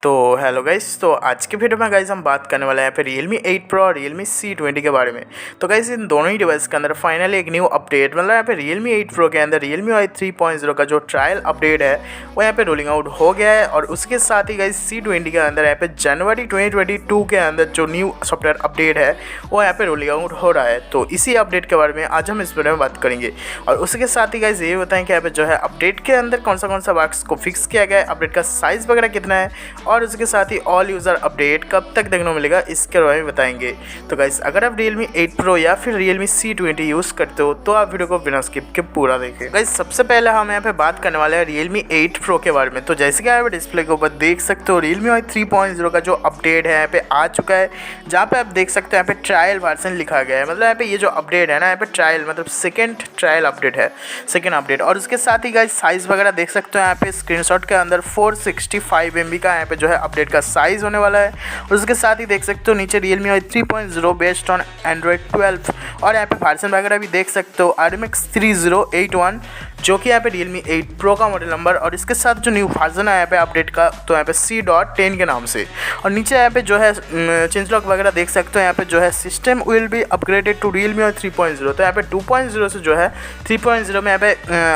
तो hello guys, तो आज के वीडियो में गाइस हम बात करने वाले हैं यहाँ पे Realme 8 Pro और Realme C20 के बारे में। तो गाइस इन दोनों ही डिवाइस के अंदर फाइनली एक न्यू अपडेट मतलब यहाँ पे Realme 8 Pro के अंदर Realme UI 3.0 का जो ट्रायल अपडेट है वो यहाँ पे रोलिंग आउट हो गया है। और उसके साथ ही गाइस C20 के अंदर यहाँ पे जनवरी 2022 के अंदर जो न्यू सॉफ्टवेयर अपडेट है वो यहाँ पे रोलिंग आउट हो रहा है। तो इसी अपडेट के बारे में आज हम इस वीडियो में बात करेंगे। और उसके साथ ही गाइस ये बताएं कि यहाँ पे जो है अपडेट के अंदर कौन सा बग्स को फिक्स किया गया है, अपडेट का साइज़ वगैरह कितना है और उसके साथ ही ऑल यूज़र अपडेट कब तक देखने को मिलेगा इसके बारे में बताएंगे। तो गाइस अगर आप Realme 8 Pro या फिर Realme C20 यूज़ करते हो तो आप वीडियो को बिना स्किप के पूरा देखें। गाइस सबसे पहले हम यहाँ पे बात करने वाले हैं Realme 8 Pro के बारे में। तो जैसे कि आप डिस्प्ले के ऊपर देख सकते हो Realme UI 3.0 का जो अपडेट है यहाँ पे आ चुका है, जहाँ पे आप देख सकते हो यहाँ पे ट्रायल वर्जन लिखा गया है। मतलब यहाँ पे ये जो अपडेट है ना, यहाँ पे ट्रायल मतलब सेकेंड ट्रायल अपडेट है, सेकेंड अपडेट। और उसके साथ ही गाइस साइज़ वगैरह देख सकते हो यहाँ पे स्क्रीनशॉट के अंदर 465 MB का यहाँ पे जो है अपडेट का साइज़ होने वाला है। और उसके साथ ही देख सकते हो नीचे Realme UI 3.0 based on Android 12 और यहाँ पे वर्जन वगैरह भी देख सकते हो RMX 3081 जो कि यहाँ पे Realme 8 Pro का मॉडल नंबर। और इसके साथ जो न्यू वर्जन है यहाँ पे अपडेट का तो यहाँ पे C.10 के नाम से। और नीचे यहाँ पे जो है चेंज लॉक वगैरह देख सकते हो यहाँ पे जो है system will be upgraded to Realme UI 3.0। तो यहाँ पे 2.0 से जो है 3.0 में यहाँ पे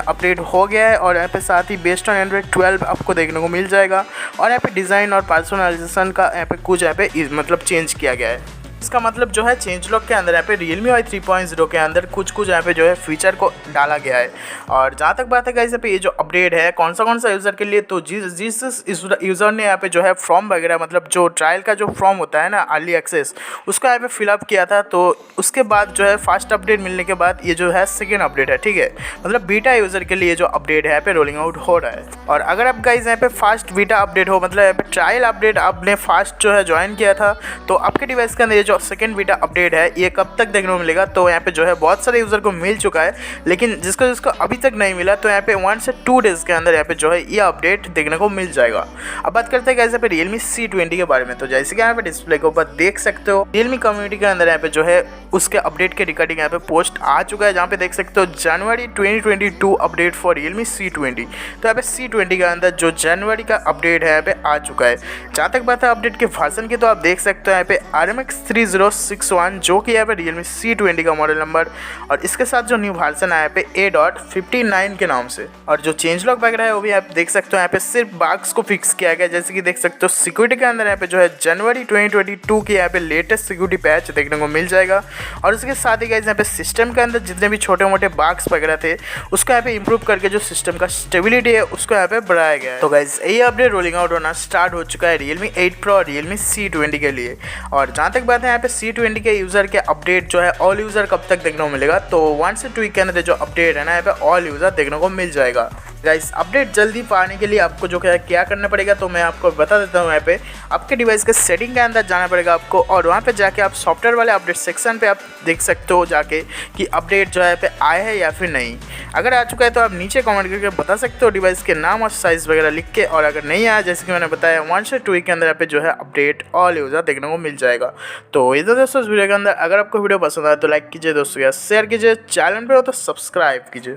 अपडेट हो गया है। और यहाँ पे साथ ही बेस्ड ऑन Android 12 आपको देखने को मिल जाएगा। और यहाँ पे डिज़ाइन और पर्सनलाइजेशन का यहाँ पे कुछ यहाँ पे मतलब चेंज किया गया है। इसका मतलब जो है चेंज लॉक के अंदर यहाँ पे Realme UI 3.0 के अंदर कुछ यहाँ पे जो है फीचर को डाला गया है। और जहाँ तक बात है गाइस यहाँ पे ये जो अपडेट है कौन सा यूज़र के लिए, तो जिस यूज़र ने यहाँ पे जो है फॉर्म वगैरह मतलब जो ट्रायल का जो फॉर्म होता है ना अर्ली एक्सेस, उसका यहाँ पे फिलअप किया था, तो उसके बाद जो है फास्ट अपडेट मिलने के बाद ये जो है सेकेंड अपडेट है, ठीक है। मतलब बीटा यूज़र के लिए जो अपडेट है यहाँ पे रोलिंग आउट हो रहा है। और अगर आप गाइस यहाँ पे फास्ट बीटा अपडेट हो मतलब यहाँ पे ट्रायल अपडेट आपने फास्ट जो है ज्वाइन किया था, तो आपके डिवाइस के अंदर जो सेकेंड बीटा अपडेट है ये कब तक देखने को मिलेगा, तो यहाँ पे जो है बहुत सारे यूज़र को मिल चुका है, लेकिन जिसको अभी तक नहीं मिला तो यहाँ पे 1 से 2 डेज़ के अंदर यहाँ पे जो है ये अपडेट देखने को मिल जाएगा। अब बात करते हैं यहाँ पे Realme C20 के बारे में। तो जैसे कि यहाँ पे डिस्प्ले के ऊपर देख सकते हो Realme कम्युनिटी के अंदर यहाँ पे जो है उसके अपडेट के रिगार्डिंग यहाँ पे पोस्ट आ चुका है, जहाँ पे देख सकते हो जनवरी 2022 अपडेट फॉर Realme C20। तो यहाँ पे C20 के अंदर जो जनवरी का अपडेट है यहाँ पे आ चुका है। जहाँ तक बात है अपडेट के वर्जन की, तो आप देख सकते हो यहाँ पे RMX 3061 जो कि यहाँ पे Realme C20 का मॉडल नंबर। और इसके साथ जो न्यू वर्जन है यहाँ पे A.59 के नाम से। और जो चेंज लॉक वगैरह है वो भी आप देख सकते हो यहाँ पे सिर्फ बग्स को फिक्स किया गया। जैसे कि देख सकते हो सिक्योरिटी के अंदर यहाँ पे जो है जनवरी 2022 की यहाँ पे लेटेस्ट सिक्योरिटी पैच देखने को मिल जाएगा। और उसके साथ ही गाइस यहाँ पे सिस्टम के अंदर जितने भी छोटे मोटे बग्स वगैरह थे उसको यहाँ पे इंप्रूव करके जो सिस्टम का स्टेबिलिटी है उसको यहाँ पे बढ़ाया गया है। तो गाइस ये अपडेट रोलिंग आउट होना स्टार्ट हो चुका है Realme 8 Pro और Realme C20 के लिए। और जहाँ तक बात है यहाँ पे C20 के यूज़र के अपडेट जो है ऑल यूज़र कब तक देखने को मिलेगा, तो 1 से 2 वीक के अंदर जो अपडेट है ना यहाँ पे ऑल यूज़र देखने को मिल जाएगा। गाइस अपडेट जल्दी पाने के लिए आपको जो क्या करना पड़ेगा तो मैं आपको बता देता हूँ। यहाँ पे आपके डिवाइस के सेटिंग के अंदर जाना पड़ेगा आपको, और वहाँ पे जाके आप सॉफ्टवेयर वाले अपडेट सेक्शन पे आप देख सकते हो जाके कि अपडेट जो है पे आया है या फिर नहीं। अगर आ चुका है तो आप नीचे कमेंट करके बता सकते हो डिवाइस के नाम और साइज़ वगैरह लिख के। और अगर नहीं आया जैसे कि मैंने बताया 1 से 2 वीक के अंदर यहाँ पे जो है अपडेट ऑल यूज़र देखने को मिल जाएगा। तो ये दोस्तों इस वीडियो के अंदर अगर आपको वीडियो पसंद आए तो लाइक कीजिए, दोस्तों या शेयर कीजिए, चैनल पे हो तो सब्सक्राइब कीजिए।